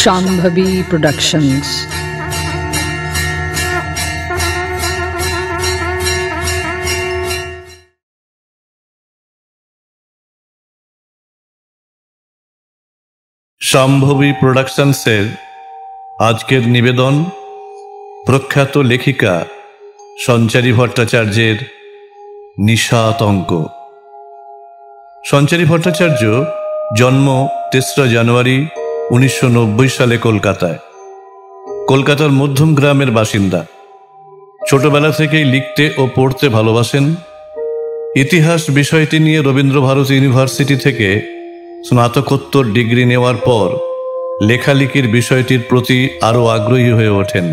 Shambhavi Productions. Shambhavi প্রোডাকশনসের আজকের নিবেদন প্রখ্যাত লেখিকা সঞ্চারী ভট্টাচার্যের নিশাতঙ্ক। সঞ্চারী ভট্টাচার্য জন্ম ৩রা জানুয়ারি ১৯৯০ সালে কলকাতায়। কলকাতার মধ্যম গ্রামের বাসিন্দা। ছোটবেলা থেকেই লিখতে ও পড়তে ভালোবাসেন। ইতিহাস বিষয়টি নিয়ে রবীন্দ্রভারতী ইউনিভার্সিটি থেকে স্নাতকোত্তর ডিগ্রি নেওয়ার পর লেখালেখির বিষয়টির প্রতি আরও আগ্রহী হয়ে ওঠেন।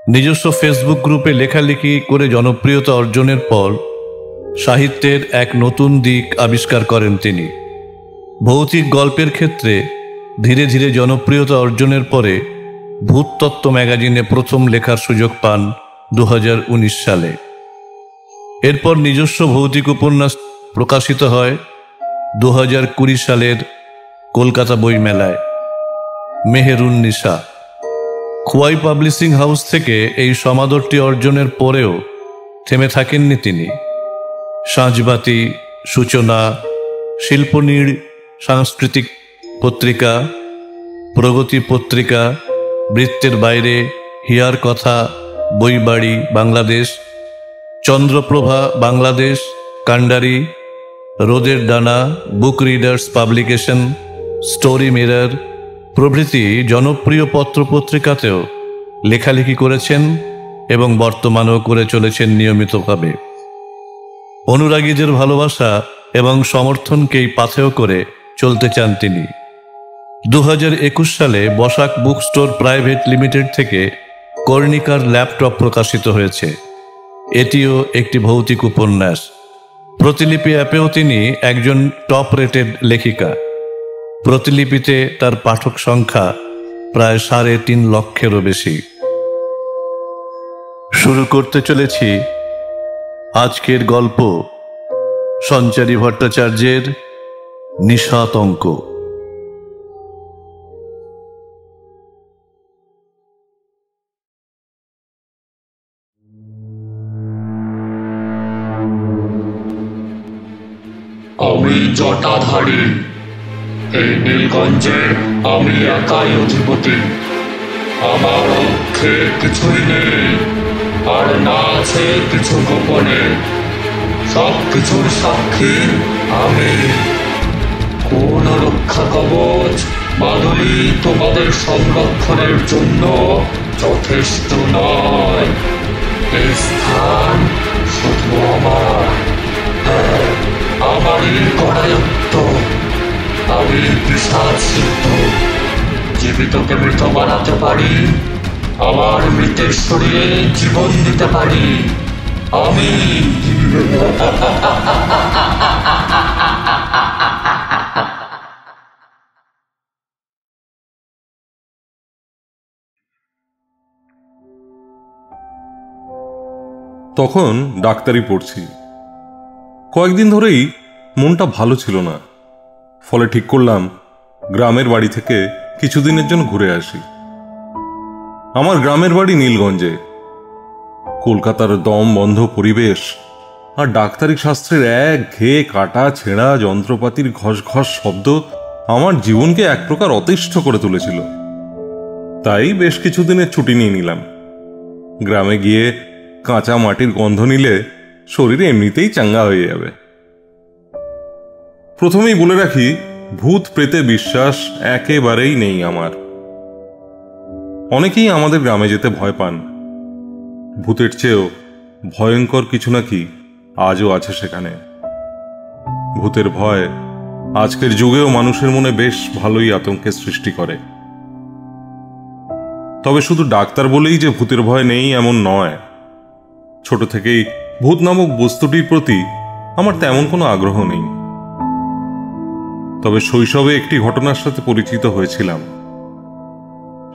নিজস্ব ফেসবুক গ্রুপে লেখালেখি করে জনপ্রিয়তা অর্জনের পর সাহিত্যের এক নতুন দিক আবিষ্কার করেন তিনি। ভৌতিক গল্পের ক্ষেত্রে ধীরে ধীরে জনপ্রিয়তা অর্জনের পরে ভূততত্ত্ব ম্যাগাজিনে প্রথম লেখার সুযোগ পান ২০১৯ সালে। এরপর নিজস্ব ভৌতিক উপন্যাস প্রকাশিত হয় ২০২০ সালের কলকাতা বইমেলায়। মেহেরুন্নিসা। খোয়াই পাবলিশিং হাউস থেকে এই সমাদরটি অর্জনের পরেও থেমে থাকেননি তিনি। সাঁঝবাতি, সূচনা, শিল্পনীড় সাংস্কৃতিক পত্রিকা, প্রগতি পত্রিকা, বৃত্তের বাইরে, হিয়ার কথা, বইবাড়ি বাংলাদেশ, চন্দ্রপ্রভা বাংলাদেশ, কান্ডারি, রোদের ডানা, বুক রিডার্স পাবলিকেশন, স্টোরি মিরর প্রভৃতি জনপ্রিয় পত্রপত্রিকাতেও লেখালেখি করেছেন এবং বর্তমানেও করে চলেছেন নিয়মিতভাবে। অনুরাগীদের ভালোবাসা এবং সমর্থনকেই পাথেয় করে চলতে চান তিনি। ২০২১ সালে Basak book store private limited থেকে কর্ণিকার ল্যাপটপ প্রকাশিত হয়েছে। এটিও একটি ভৌতিক উপন্যাস। প্রতিলিপি অ্যাপেও তিনি একজন টপ রেটেড লেখিকা। প্রতিলিপিতে তার পাঠক সংখ্যা প্রায় ৩.৫ লক্ষেরও বেশি। শুরু করতে চলেছি আজকের গল্প সঞ্চারী ভট্টাচার্যের নিশাতঙ্ক। আমি জটাধারী, এই নীলগঞ্জে আমি একাই অধিপতি। আমার লক্ষ্যে কিছুই নেই, আর না আছে কিছু গোপনে। সব কিছুর সাক্ষী আমি। কোন রক্ষা কবচ বাদুলি তোমাদের সংরক্ষণের জন্য যথেষ্ট নয়। এই স্থান শুধু আমার, আমারই করায়ত্ত। আমি বিশাল সিদ্ধ, জীবিতকে মৃত বানাতে পারি, আমার মৃতের শরীরে জীবন দিতে পারি। আমি তখন ডাক্তারি পড়ছি। কয়েকদিন ধরেই মনটা ভালো ছিল না, ফলে ঠিক করলাম গ্রামের বাড়ি থেকে কিছুদিনের জন্য ঘুরে আসি। আমার গ্রামের বাড়ি নীলগঞ্জে। কলকাতার দম বন্ধ পরিবেশ আর ডাক্তারি শাস্ত্রের একঘেয়ে কাটা ছেঁড়া যন্ত্রপাতির ঘস ঘস শব্দ আমার জীবনকে এক প্রকার অতিষ্ঠ করে তুলেছিল। তাই বেশ কিছুদিনের ছুটি নিয়ে নিলাম। গ্রামে গিয়ে কাঁচা মাটির গন্ধ নিলে শরীরে এমনিতেই চাঙ্গা হয়ে যাবে। প্রথমেই বলে রাখি, ভূত প্রেতে বিশ্বাস একেবারেই নেই আমার। অনেকেই আমাদের গ্রামে যেতে ভয় পান। ভূতের চেয়েও ভয়ঙ্কর কিছু নাকি আজও আছে সেখানে। ভূতের ভয় আজকের যুগেও মানুষের মনে বেশ ভালোই আতঙ্কের সৃষ্টি করে। তবে শুধু ডাক্তার বলেই যে ভূতের ভয় নেই এমন নয়। ছোট থেকেই ভূত নামক বস্তুটির প্রতি আমার তেমন কোনো আগ্রহ নেই। তবে শৈশবে একটি ঘটনার সাথে পরিচিত হয়েছিলাম।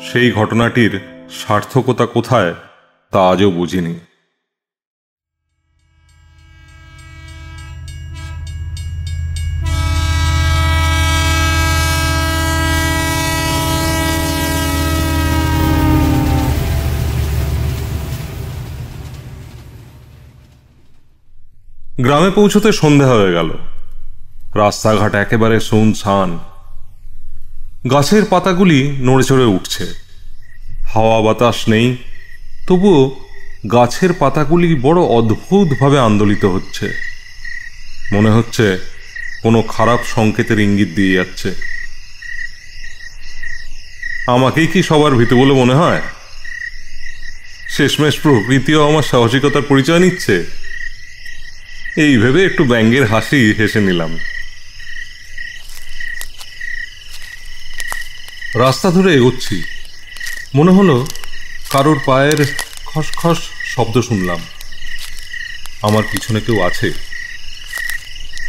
সেই ঘটনাটির সার্থকতা কোথায় তা আজও বুঝিনি। গ্রামে পৌঁছতে সন্ধে হয়ে গেল। রাস্তাঘাট একেবারে শুনশান। গাছের পাতাগুলি নড়ে চড়ে উঠছে, হাওয়া বাতাস নেই, তবুও গাছের পাতাগুলি বড় অদ্ভুতভাবে আন্দোলিত হচ্ছে। মনে হচ্ছে কোনো খারাপ সংকেতের ইঙ্গিত দিয়ে যাচ্ছে। আমাকেই কি সবার ভীতু বলে মনে হয়? শেষমেশ প্রকৃতিও আমার সাহসিকতার পরিচয় নিচ্ছে। এই ভেবে একটু ব্যঙ্গের হাসি হেসে নিলাম। রাস্তা ধরে এগোচ্ছি, মনে হলো কারোর পায়ের খসখস শব্দ শুনলাম। আমার পিছনে কেউ আছে।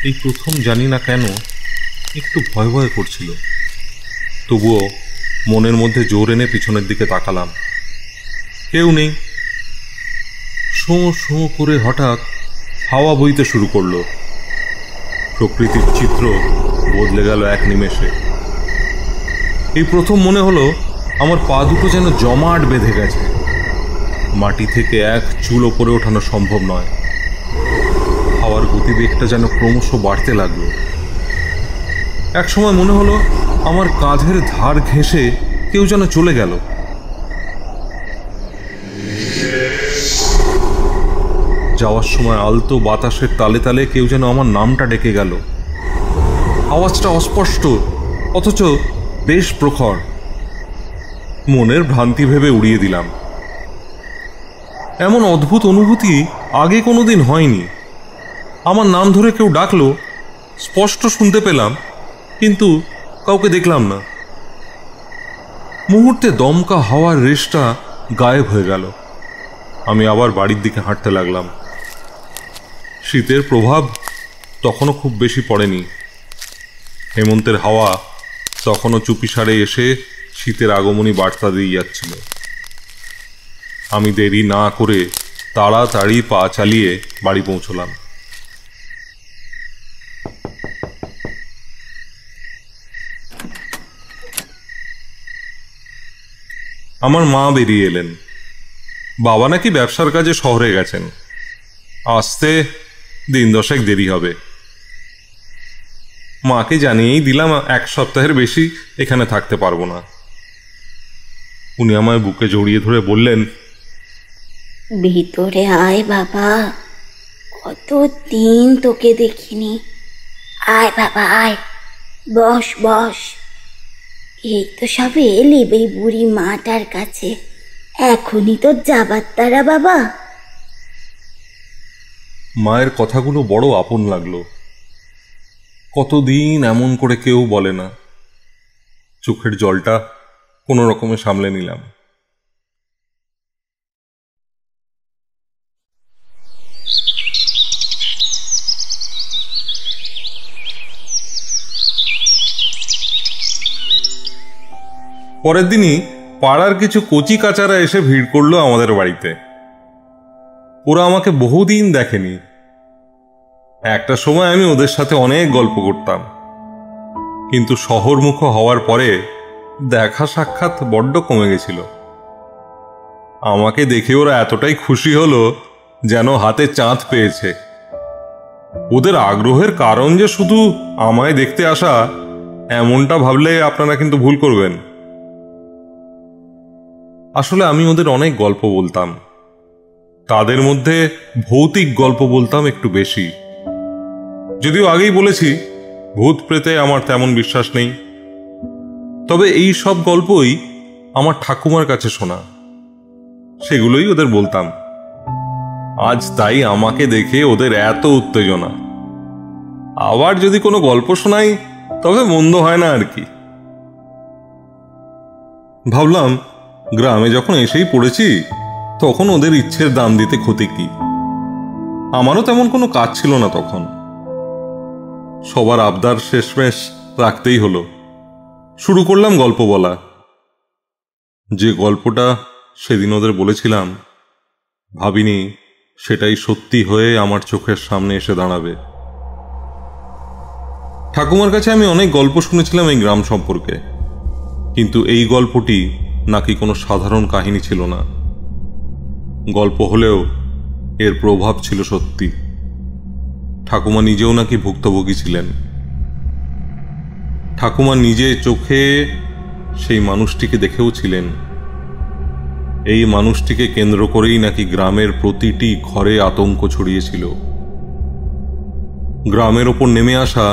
এই প্রথম জানি না কেন একটু ভয় ভয় করছিল, তবুও মনের মধ্যে জোর এনে পিছনের দিকে তাকালাম। কেউ নেই। শোঁ শোঁ করে হঠাৎ হাওয়া বইতে শুরু করলো। প্রকৃতির চিত্র বদলে গেল এক নিমেষে। এই প্রথম মনে হলো আমার পা দুটো যেন জমাট বেঁধে গেছে। মাটি থেকে এক চুল ওপরে ওঠানো সম্ভব নয়। হাওয়ার গতিবেগটা যেন ক্রমশ বাড়তে লাগলো। এক সময় মনে হলো আমার কাঁধের ধার ঘেঁষে কেউ যেন চলে গেল। যাওয়ার সময় আলতো বাতাসের তালে তালে কেউ যেন আমার নামটা ডেকে গেল। আওয়াজটা অস্পষ্ট, অথচ বেশ প্রখর। মনের ভ্রান্তি ভেবে উড়িয়ে দিলাম। এমন অদ্ভুত অনুভূতি আগে কোনোদিন হয়নি। আমার নাম ধরে কেউ ডাকলো, স্পষ্ট শুনতে পেলাম, কিন্তু কাউকে দেখলাম না। মুহূর্তে দমকা হাওয়ার রেশটা গায়েব হয়ে গেল। আমি আবার বাড়ির দিকে হাঁটতে লাগলাম। শীতের প্রভাব তখনও খুব বেশি পড়েনি। হেমন্তের হাওয়া তখনও চুপিসারে এসে শীতের আগমনী বার্তা দিয়ে যাচ্ছিল। আমি দেরি না করে তাড়াতাড়ি পা চালিয়ে বাড়ি পৌঁছলাম। আমার মা বেরিয়ে এলেন। বাবা নাকি ব্যবসার কাজে শহরে গেছেন, আসতে দিন দশেক দেরি হবে। মাকে জানিয়েই দিলাম 1 সপ্তাহের বেশি এখানে থাকতে পারবো না। উনি আমায় বুকে জড়িয়ে ধরে বললেন, ভিতরে আয় বাবা, কতদিন তোকে দেখিনি। আয় বাবা আয়, বস বস। এই তো সবে এলি এই বুড়ি মাটার কাছে, এখনই তো যাবার তারা বাবা। মায়ের কথাগুলো বড় আপন লাগলো। কতদিন এমন করে কেউ বলে না। চোখের জলটা কোনো রকমে সামলে নিলাম। পরের দিনই পাড়ার কিছু কচি কাচারা এসে ভিড় করলো আমাদের বাড়িতে। ওরা আমাকে বহুদিন দেখেনি। একটা সময় আমি ওদের সাথে অনেক গল্প করতাম, কিন্তু শহরমুখ হওয়ার পরে দেখা সাক্ষাৎ বড্ড কমে গেছিল। আমাকে দেখে ওরা এতটাই খুশি হলো যেন হাতে চাঁদ পেয়েছে। ওদের আগ্রহের কারণ যে শুধু আমায় দেখতে আসা, এমনটা ভাবলে আপনারা কিন্তু ভুল করবেন। আসলে আমি ওদের অনেক গল্প বলতাম। তাদের মধ্যে ভৌতিক গল্প বলতাম একটু বেশি। যদিও আগেই বলেছি, ভূত প্রেতে আমার তেমন বিশ্বাস নেই। তবে এই সব গল্পই আমার ঠাকুমার কাছে শোনা, সেগুলোই ওদের বলতাম। আজ তাই আমাকে দেখে ওদের এত উত্তেজনা। আবার যদি কোনো গল্প শোনাই তবে মন্দ হয় না আর কি। ভাবলাম, গ্রামে যখন এসেই পড়েছি তখন ওদের ইচ্ছের দাম দিতে ক্ষতি কি। আমারও তেমন কোনো কাজ ছিল না তখন। সবার আবদার শেষমেশ রাখতেই হলো। শুরু করলাম গল্প বলা। যে গল্পটা সেদিন ওদের বলেছিলাম, ভাবিনি সেটাই সত্যি হয়ে আমার চোখের সামনে এসে দাঁড়াবে। ঠাকুমার কাছে আমি অনেক গল্প শুনেছিলাম এই গ্রাম সম্পর্কে, কিন্তু এই গল্পটি নাকি কোনো সাধারণ কাহিনী ছিল না। গল্প হলেও এর প্রভাব ছিল সত্যি। ঠাকুমা নিজেও নাকি ভুক্তভোগী ছিলেন। ঠাকুমা নিজে চোখে সেই মানুষটিকে দেখেও ছিলেন। এই মানুষটিকে কেন্দ্র করেই নাকি গ্রামের প্রতিটি ঘরে আতঙ্ক ছড়িয়েছিল। গ্রামের ওপর নেমে আসা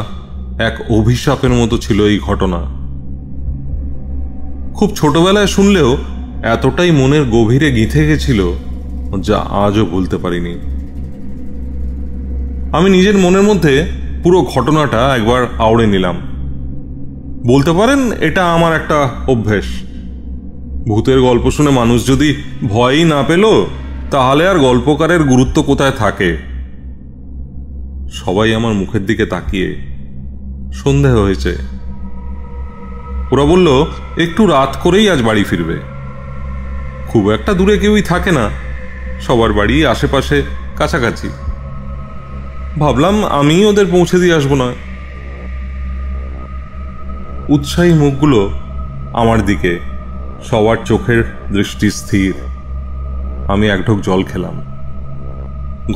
এক অভিশাপের মতো ছিল এই ঘটনা। খুব ছোটবেলায় শুনলেও এতটাই মনের গভীরে গিঁথে গেছিল যা আজও ভুলতে পারিনি। আমি নিজের মনের মধ্যে পুরো ঘটনাটা একবার আওড়ে নিলাম। বলতে পারেন এটা আমার একটা অভ্যেস। ভূতের গল্প শুনে মানুষ যদি ভয়ই না পেল তাহলে আর গল্পকারের গুরুত্ব কোথায় থাকে? সবাই আমার মুখের দিকে তাকিয়ে সন্ধে হয়েছে। ওরা বলল একটু রাত করেই আজ বাড়ি ফিরবে। খুব একটা দূরে কেউই থাকে না, সবার বাড়ি আশেপাশে কাছাকাছি। ভাবলাম আমি ওদের পৌঁছে দিয়ে আসবো না। উৎসাহী মুখগুলো আমার দিকে, সবার চোখের দৃষ্টি স্থির। আমি এক ঢোক জল খেলাম।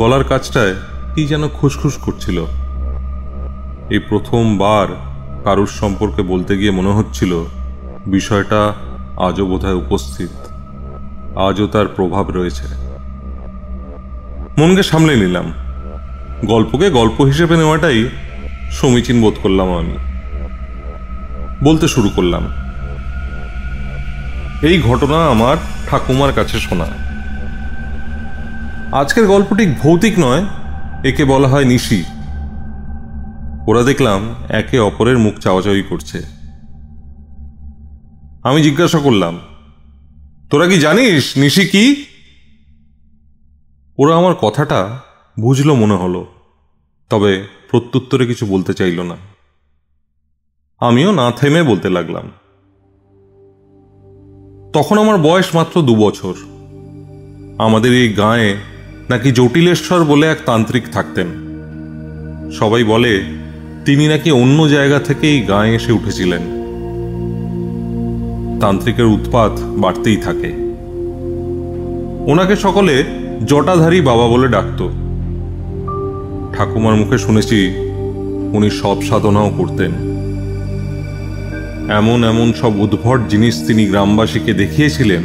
গলার কাছটায় কি যেন খুসখুস করছিল। এই প্রথমবার কারুর সম্পর্কে বলতে গিয়ে মনে হচ্ছিল বিষয়টা আজও বোধহয় উপস্থিত, আজও তার প্রভাব রয়েছে। মনকে সামলে নিলাম। গল্পকে গল্প হিসেবে নেওয়াটাই সমীচীন বোধ করলাম। আমি বলতে শুরু করলাম। এই ঘটনা আমার ঠাকুমার কাছে শোনা। আজকের গল্পটি ভৌতিক নয়, একে বলা হয় নিশি। ওরা দেখলাম একে অপরের মুখ চাওয়াচাওয়ি করছে। আমি জিজ্ঞাসা করলাম, তোরা কি জানিস নিশি কি? ওরা আমার কথাটা বুঝলো মনে হলো, তবে প্রত্যুত্তরে কিছু বলতে চাইল না। আমিও না থেমে বলতে লাগলাম। তখন আমার বয়স মাত্র 2 বছর। আমাদের এই গাঁয়ে নাকি জটিলেশ্বর বলে এক তান্ত্রিক থাকতেন। সবাই বলে তিনি নাকি অন্য জায়গা থেকে এই গাঁয়ে এসে উঠেছিলেন। তান্ত্রিকের উৎপাত বাড়তেই থাকে। ওনাকে সকলে জটাধারী বাবা বলে ডাকত। ঠাকুমার মুখে শুনেছি উনি সব সাধনাও করতেন। এমন এমন সব উদ্ভট জিনিস তিনি গ্রামবাসীকে দেখিয়েছিলেন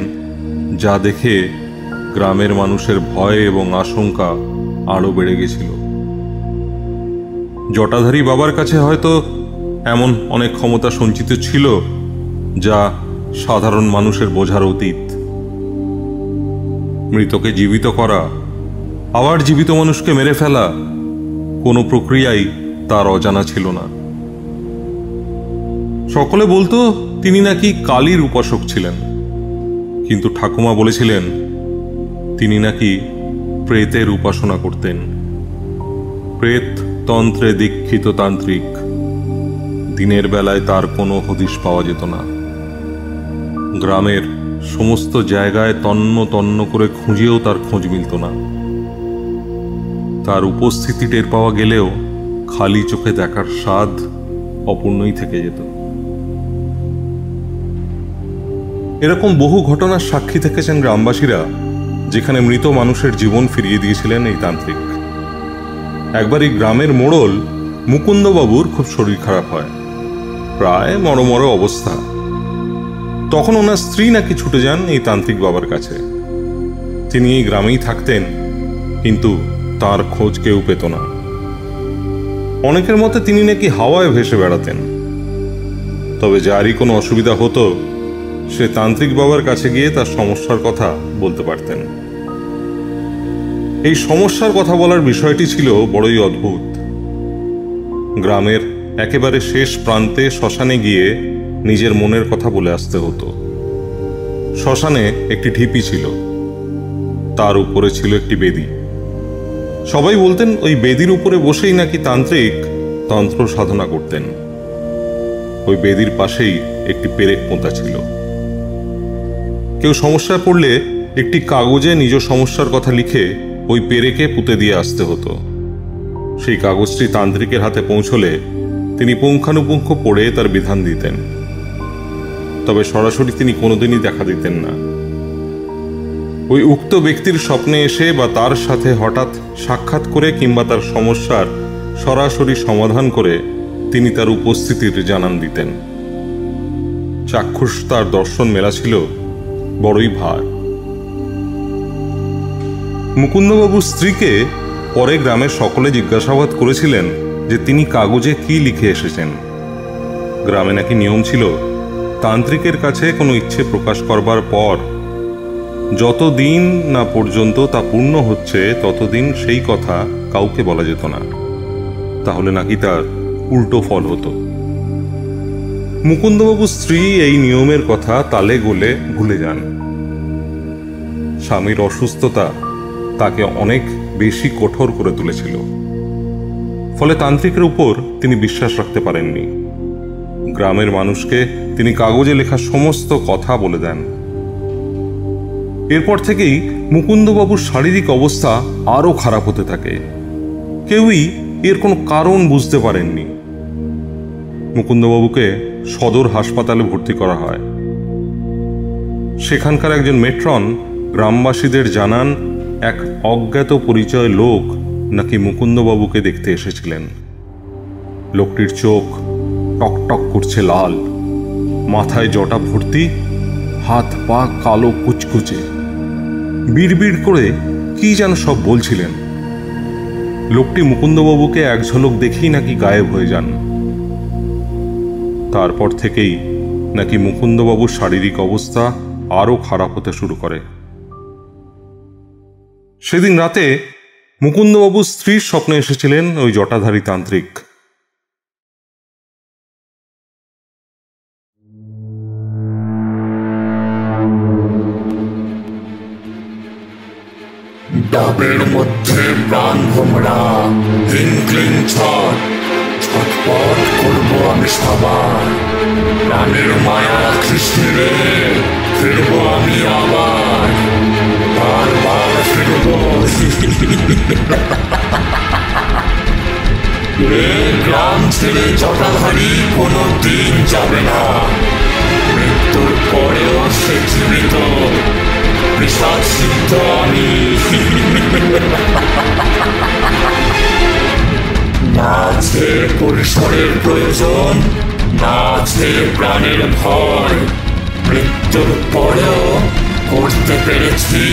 যা দেখে গ্রামের মানুষের ভয় এবং আশঙ্কা আরো বেড়ে গেছিল। জটাধারী বাবার কাছে হয়তো এমন অনেক ক্ষমতা সঞ্চিত ছিল যা সাধারণ মানুষের বোঝার অতীত। মৃতকে জীবিত করা, আবার জীবিত মানুষকে মেরে ফেলা, কোনো প্রক্রিয়াই তার অজানা ছিল না। সকলে বলতো তিনি নাকি কালীর উপাসক ছিলেন, কিন্তু ঠাকুমা বলেছিলেন তিনি নাকি প্রেতের উপাসনা করতেন। প্রেত তন্ত্রে দীক্ষিত তান্ত্রিক। দিনের বেলায় তার কোনো হদিশ পাওয়া যেত না। গ্রামের সমস্ত জায়গায় তন্ন তন্ন করে খুঁজেও তার খোঁজ মিলত না। তার উপস্থিতি টের পাওয়া গেলেও খালি চোখে দেখার স্বাদ অপূর্ণই থেকে যেত। এরকম বহু ঘটনার সাক্ষী থেকেছেন গ্রামবাসীরা, যেখানে মৃত মানুষের জীবন ফিরিয়ে দিয়েছিলেন এই তান্ত্রিক। একবার এই গ্রামের মোড়ল মুকুন্দবাবুর খুব শরীর খারাপ হয়, প্রায় মরমর অবস্থা। তখন ওনার স্ত্রী নাকি ছুটে যান এই তান্ত্রিক বাবার কাছে। তিনি এই গ্রামেই থাকতেন, কিন্তু তার খোঁজ কেউ পেত না। অনেকের মতে তিনি নাকি হাওয়ায় ভেসে বেড়াতেন। তবে যারই কোনো অসুবিধা হতো সে তান্ত্রিক বাবার কাছে গিয়ে তার সমস্যার কথা বলতে পারতেন। এই সমস্যার কথা বলার বিষয়টি ছিল বড়ই অদ্ভুত। গ্রামের একেবারে শেষ প্রান্তে শ্মশানে গিয়ে নিজের মনের কথা বলে আসতে হতো। শ্মশানে একটি ঢিপি ছিল, তার উপরে ছিল একটি বেদি। সবাই বলতেন ওই বেদির উপরে বসেই নাকি তান্ত্রিক তন্ত্র সাধনা করতেন। ওই বেদির পাশেই একটি পেরেক পোঁতা ছিল। কেউ সমস্যায় পড়লে একটি কাগজে নিজ সমস্যার কথা লিখে ওই পেরেকে পুঁতে দিয়ে আসতে হতো। সেই কাগজটি তান্ত্রিকের হাতে পৌঁছলে তিনি পুঙ্খানুপুঙ্খ পড়ে তার বিধান দিতেন। তবে সরাসরি তিনি কোনোদিনই দেখা দিতেন না। ওই উক্ত ব্যক্তির স্বপ্নে এসে বা তার সাথে হঠাৎ সাক্ষাৎ করে কিংবা তার সমস্যার সরাসরি সমাধান করে তিনি তার উপস্থিতির জানান দিতেন। চাক্ষুষ তার দর্শন মেলা ছিল বড়ই ভার। মুকুন্দবাবুর স্ত্রীকে পরে গ্রামের সকলে জিজ্ঞাসাবাদ করেছিলেন যে তিনি কাগজে কি লিখে এসেছেন। গ্রামে নাকি নিয়ম ছিল, তান্ত্রিকের কাছে কোনো ইচ্ছে প্রকাশ করবার পর যতদিন না পর্যন্ত তা পূর্ণ হচ্ছে ততদিন সেই কথা কাউকে বলা যেত না, তাহলে নাকি তার উল্টো ফল হতো। মুকুন্দবাবুর স্ত্রী এই নিয়মের কথা তালে গোলে ভুলে যান। স্বামীর অসুস্থতা তাকে অনেক বেশি কঠোর করে তুলেছিল, ফলে তান্ত্রিকের উপর তিনি বিশ্বাস রাখতে পারেননি। গ্রামের মানুষকে তিনি কাগজে লেখা সমস্ত কথা বলে দেন। এরপর থেকেই মুকুন্দবাবুর শারীরিক অবস্থা আরও খারাপ হতে থাকে। কেউই এর কোনো কারণ বুঝতে পারেননি। মুকুন্দবাবুকে সদর হাসপাতালে ভর্তি করা হয়। সেখানকার একজন মেট্রন গ্রামবাসীদের জানান, এক অজ্ঞাত পরিচয় লোক নাকি মুকুন্দবাবুকে দেখতে এসেছিলেন। লোকটির চোখ টকটক করছে লাল, মাথায় জটা ভর্তি, হাত পা কালো কুচকুচে, বিড়বিড় করে কি যেন সব বলছিলেন। লোকটি মুকুন্দবাবুকে এক ঝলক দেখেই নাকি গায়েব হয়ে যান। তারপর থেকেই নাকি মুকুন্দবাবুর শারীরিক অবস্থা আরও খারাপ হতে শুরু করে। সেদিন রাতে মুকুন্দবাবুর স্ত্রীর স্বপ্নে এসেছিলেন ওই জটাধারী তান্ত্রিক। ডাবের মধ্যে প্রাণ ভোমরা, হিংক্লিং ছট, ছটপট করবো আমি সবার। প্রাণের মায়া কৃষ্ণে ফিরবো আমি আবার, বারবার ফিরবো। গ্রাম ছেড়ে জটাধারী কোনো দিন যাবে না। মৃত্যুর পরেও সে জীবিত, পিশাচ সিদ্ধ আমি। না আছে পরিসরের প্রয়োজন, না আছে প্রাণের ভয়। মৃত্যুর পরেও করতে পেরেছি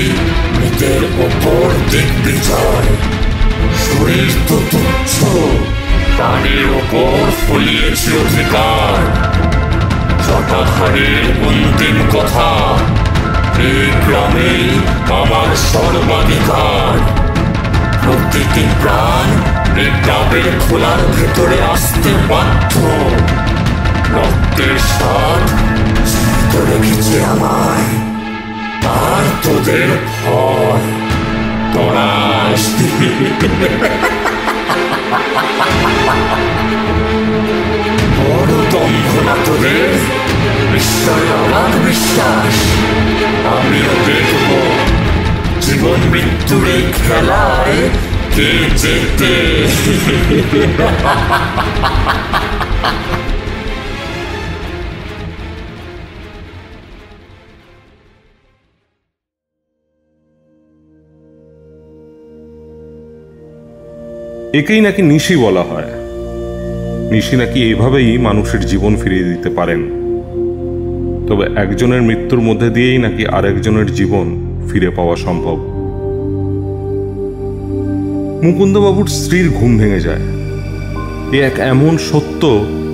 মৃতের ওপর দিগ্বিজয়। শরীর তো তুচ্ছ, প্রাণের ওপর ফলিয়েছি অধিকার। জটাধারীর অন্তিম কথা, এই গ্রামেই আমার সর্বাধিকার। প্রতিটি প্রাণ এই ডাবের খোলার ভেতরে আসতে বাধ্য। রক্তের স্বাদ জীবিত রেখেছে আমায়, আর তোদের ভয়। তোরা বড় দম্ভ না তোদের, নিশ্চয় আমার বিশ্বাস। আমিও দেখব জীবন মৃত্যুর এই খেলায় কে জেতে। একেই নাকি নিশি বলা হয়। নিশি নাকি এইভাবেই মানুষের জীবন ফিরিয়ে দিতে পারেন। তবে একজনের মৃত্যুর মধ্যে দিয়েই নাকি আরেকজনের জীবন ফিরে পাওয়া সম্ভব। মুকুন্দবাবুর স্ত্রীর ঘুম ভেঙে যায়। এ এক এমন সত্য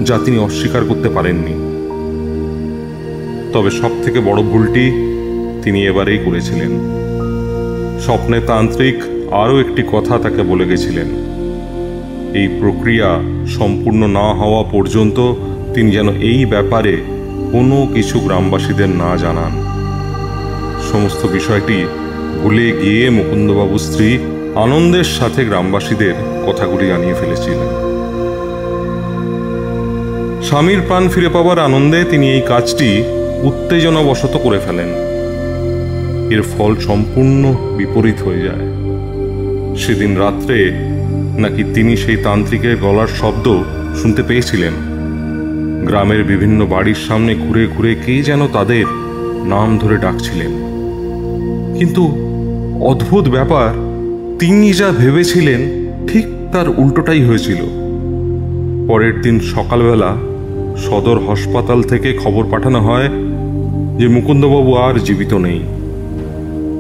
যা তিনি অস্বীকার করতে পারেননি। তবে সব থেকে বড় ভুলটি তিনি এবারেই করেছিলেন। স্বপ্নে তান্ত্রিক আরও একটি কথা তাকে বলে গেছিলেন, এই প্রক্রিয়া সম্পূর্ণ না হওয়া পর্যন্ত তিনি যেন এই ব্যাপারে কোনো কিছু গ্রামবাসীদের না জানান। সমস্ত বিষয়টি ভুলে গিয়ে মুকুন্দবাবুর স্ত্রী আনন্দের সাথে গ্রামবাসীদের কথাগুলি জানিয়ে ফেলেছিলেন। স্বামীর প্রাণ ফিরে পাওয়ার আনন্দে তিনি এই কাজটি উত্তেজনাবশত করে ফেলেন। এর ফল সম্পূর্ণ বিপরীত হয়ে যায়। সেদিন রাত্রে নাকি তিনি সেই তান্ত্রিকের গলার শব্দ শুনতে পেয়েছিলেন। গ্রামের বিভিন্ন বাড়ির সামনে ঘুরে ঘুরে কে যেন তাদের নাম ধরে ডাকছিলেন। কিন্তু অদ্ভুত ব্যাপার, তিনি যা ভেবেছিলেন ঠিক তার উল্টোটাই হয়েছিল। পরের দিন সকালবেলা সদর হাসপাতাল থেকে খবর পাঠানো হয় যে মুকুন্দবাবু আর জীবিত নেই।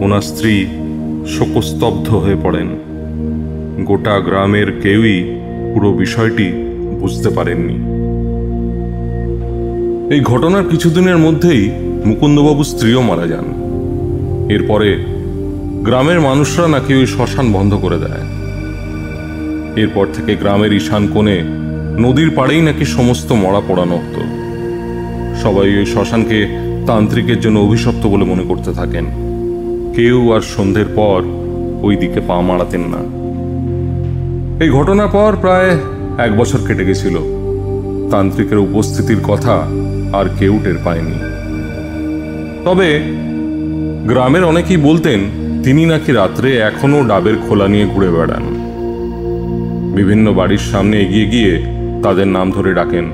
ওনার স্ত্রী শোকস্তব্ধ হয়ে পড়েন। গোটা গ্রামের কেউই পুরো বিষয়টি বুঝতে পারেননি। এই ঘটনার কিছুদিনের মধ্যেই মুকুন্দবাবুর স্ত্রীও মারা যান। এরপরে গ্রামের মানুষরা নাকি ওই শ্মশান বন্ধ করে দেয়। এরপর থেকে গ্রামের ঈশান কোণে নদীর পাড়েই নাকি সমস্ত মরা পোড়ানো হতো। সবাই ওই শ্মশানকে তান্ত্রিকের জন্য অভিশপ্ত বলে মনে করতে থাকেন। কেউ আর সন্ধ্যের পর ওই দিকে পা মারাতেন না। এই ঘটনার পর প্রায় 1 বছর কেটে গেছিল। তান্ত্রিকের উপস্থিতির কথা আর কেউ টের পায়নি। তবে গ্রামের অনেকেই বলতেন তিনি নাকি রাত্রে এখনো ডাবের খোলা নিয়ে ঘুরে বেড়ান। বিভিন্ন বাড়ির সামনে এগিয়ে গিয়ে তাদের নাম ধরে ডাকেন।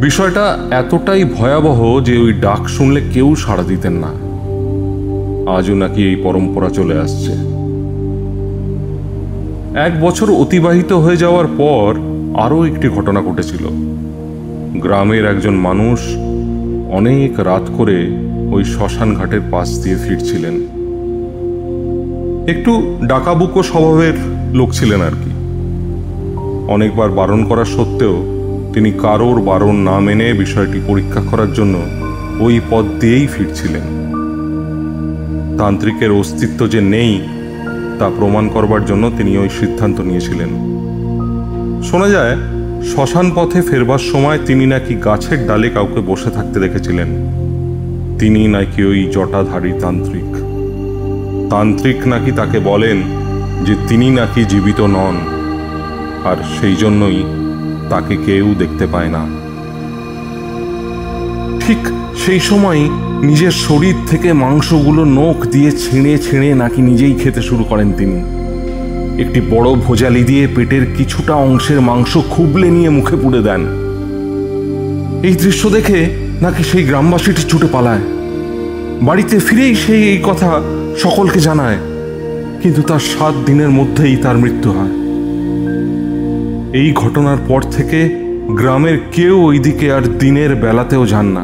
বিষয়টা এতটাই ভয়াবহ যে ওই ডাক শুনলে কেউ সাড়া দিতেন না। আজও নাকি এই পরম্পরা চলে আসছে। 1 বছর অতিবাহিত হয়ে যাওয়ার পর আরও একটি ঘটনা ঘটেছিল। গ্রামের একজন মানুষ অনেক রাত করে ওই শ্মশান ঘাটের পাশ দিয়ে ফিরছিলেন। একটু ডাকাবুকো স্বভাবের লোক ছিলেন আর কি। অনেকবার বারণ করা সত্ত্বেও তিনি কারোর বারণ না মেনে বিষয়টি পরীক্ষা করার জন্য ওই পথ দিয়েই ফিরছিলেন। তান্ত্রিকের অস্তিত্ব যে নেই তা প্রমাণ করবার জন্য তিনি ওই সিদ্ধান্ত নিয়েছিলেন। শোনা যায় শ্মশান পথে ফেরবার সময় তিনি নাকি গাছের ডালে কাউকে বসে থাকতে দেখেছিলেন। তিনি নাকি ওই জটাধারী তান্ত্রিক। তান্ত্রিক নাকি তাকে বলেন যে তিনি নাকি জীবিত নন, আর সেই জন্যই তাকে কেউ দেখতে পায় না। ঠিক সেই সময় নিজের শরীর থেকে মাংসগুলো নখ দিয়ে ছিঁড়ে ছিঁড়ে নাকি নিজেই খেতে শুরু করেন তিনি। একটি বড় ভোজালি দিয়ে পেটের কিছুটা অংশের মাংস খুবলে নিয়ে মুখে পুড়ে দেন। এই দৃশ্য দেখে নাকি সেই গ্রামবাসীটি ছুটে পালায়। বাড়িতে ফিরেই সেই এই কথা সকলকে জানায়, কিন্তু তার 7 দিনের মধ্যেই তার মৃত্যু হয়। এই ঘটনার পর থেকে গ্রামের কেউ ওইদিকে আর দিনের বেলাতেও যান না।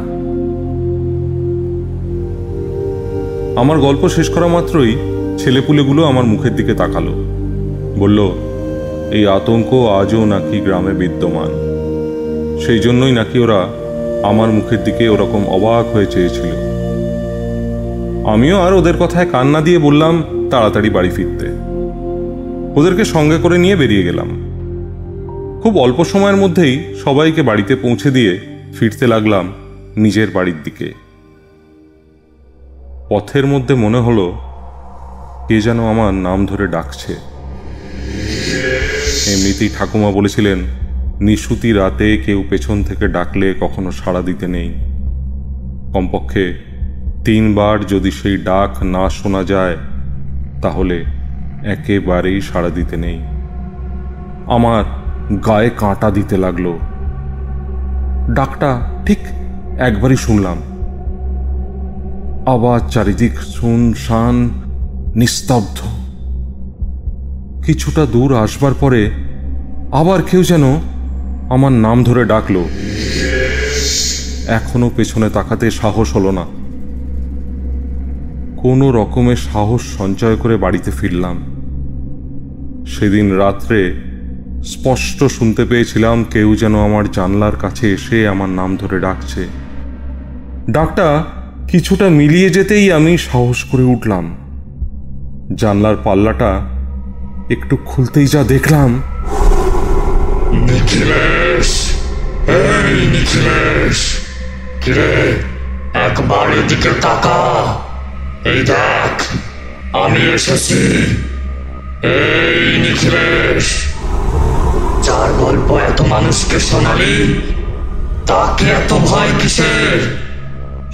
আমার গল্প শেষ করা মাত্রই ছেলেপুলেগুলো আমার মুখের দিকে তাকালো, বলল এই আতঙ্ক আজও নাকি গ্রামে বিদ্যমান। সেই জন্যই নাকি ওরা আমার মুখের দিকে ওরকম অবাক হয়ে চেয়েছিল। আমিও আর ওদের কথায় কান না দিয়ে বললাম তাড়াতাড়ি বাড়ি ফিরতে। ওদেরকে সঙ্গে করে নিয়ে বেরিয়ে গেলাম। খুব অল্প সময়ের মধ্যেই সবাইকে বাড়িতে পৌঁছে দিয়ে ফিরতে লাগলাম নিজের বাড়ির দিকে। পথের মধ্যে মনে হলো কে যেন আমার নাম ধরে ডাকছে। এমনিতেই ঠাকুমা বলেছিলেন নিশুতি রাতে কেউ পেছন থেকে ডাকলে কখনো সাড়া দিতে নেই। কমপক্ষে 3 বার যদি সেই ডাক না শোনা যায় তাহলে একেবারেই সাড়া দিতে নেই। আমার গায়ে কাঁটা দিতে লাগলো। ডাকটা ঠিক একবারই শুনলাম, আবার চারিদিক শুনশান নিস্তব্ধ। কিছুটা দূর আসবার পরে আবার কেউ যেন আমার নাম ধরে ডাকলো। এখনো পেছনে তাকাতে সাহস হলো না। কোনো রকমের সাহস সঞ্চয় করে বাড়িতে ফিরলাম। সেদিন রাত্রে স্পষ্ট শুনতে পেয়েছিলাম কেউ যেন আমার জানলার কাছে এসে আমার নাম ধরে ডাকছে। ডাকটা কিছুটা মিলিয়ে যেতেই আমি সাহস করে উঠলাম। জানলার পাল্লাটা একটু খুলতেই যা দেখলাম, নিখিলেশ, এই নিখিলেশ, কিরে একবার এদিকে তাকা। এই দেখ আমি এসেছি। এই নিখিলেশ, যার গল্প এত মানুষকে শোনালি তাকে এত ভয় কিসের?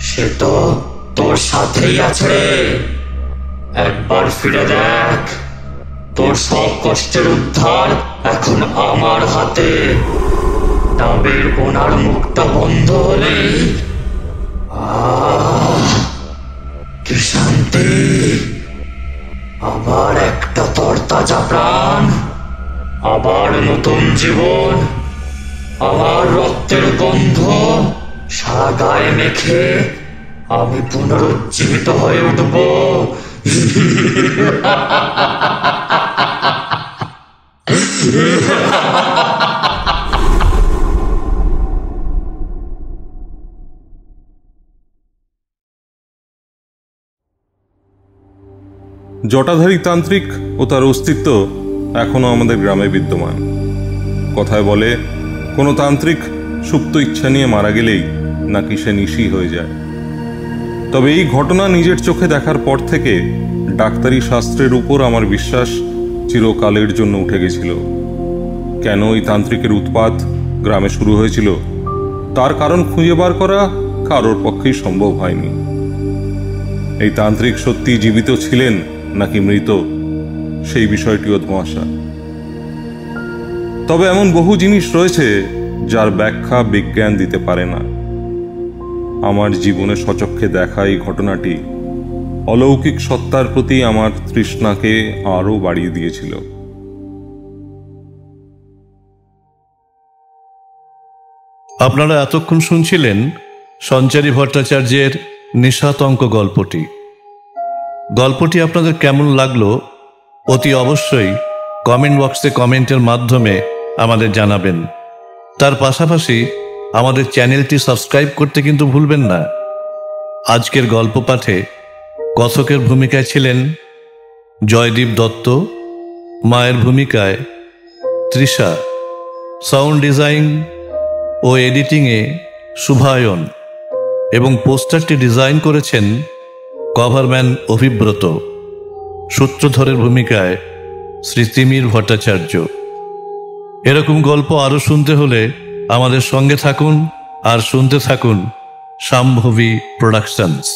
সে তো তোর সাথেই আছে। একবার ফিরে দেখ, তোর সব কষ্টের উদ্ধার এখন আমার হাতে। ডাবের কোনার মুখটা বন্ধ হলে কি শান্তি! আবার একটা তরতাজা প্রাণ আবার নতুন জীবন, আমার রক্তের গন্ধ সারা গায়ে মেখে আমি পুনরুজ্জীবিত হয়ে উঠব। জটাধারী তান্ত্রিক ও তার অস্তিত্ব এখনো আমাদের গ্রামে বিদ্যমান। কথায় বলে, কোনো তান্ত্রিক সুপ্ত ইচ্ছা নিয়ে মারা গেলেই নাকি সে নিশি হয়ে যায়। তবে এই ঘটনা নিজের চোখে দেখার পর থেকে ডাক্তারি শাস্ত্রের উপর আমার বিশ্বাস চিরকালের জন্য উঠে গেছিল। কেন এই তান্ত্রিকের উৎপাত গ্রামে শুরু হয়েছিল তার কারণ খুঁজে বার করা কারোর পক্ষেই সম্ভব হয়নি। এই তান্ত্রিক সত্যি জীবিত ছিলেন নাকি মৃত, সেই বিষয়টিও ধোঁয়াশা। তবে এমন বহু জিনিস রয়েছে যার ব্যাখ্যা বিজ্ঞান দিতে পারে না। আমার জীবনে সচক্ষে দেখা এই ঘটনাটি অলৌকিক সত্তার প্রতি আমার তৃষ্ণাকে আরও বাড়িয়ে দিয়েছিল। আপনারা এতক্ষণ শুনছিলেন সঞ্চারী ভট্টাচার্যের নিশাতঙ্ক গল্পটি। গল্পটি আপনাদের কেমন লাগলো অতি অবশ্যই কমেন্ট বক্সে কমেন্টের মাধ্যমে আমাদের জানাবেন। তার পাশাপাশি আমাদের চ্যানেলটি সাবস্ক্রাইব করতে কিন্তু ভুলবেন না। আজকের গল্প পাঠে কথকের ভূমিকায় ছিলেন জয়দীপ দত্ত, মায়ের ভূমিকায় তৃষা, সাউন্ড ডিজাইন ও এডিটিংয়ে শুভায়ন এবং পোস্টারটি ডিজাইন করেছেন কভারম্যান অভিব্রত। সূত্রধরের ভূমিকায় শ্রী তিমির ভট্টাচার্য। এরকম গল্প আরও শুনতে হলে আমাদের সঙ্গে থাকুন আর শুনতে থাকুন শাম্ভবী প্রোডাকশনস।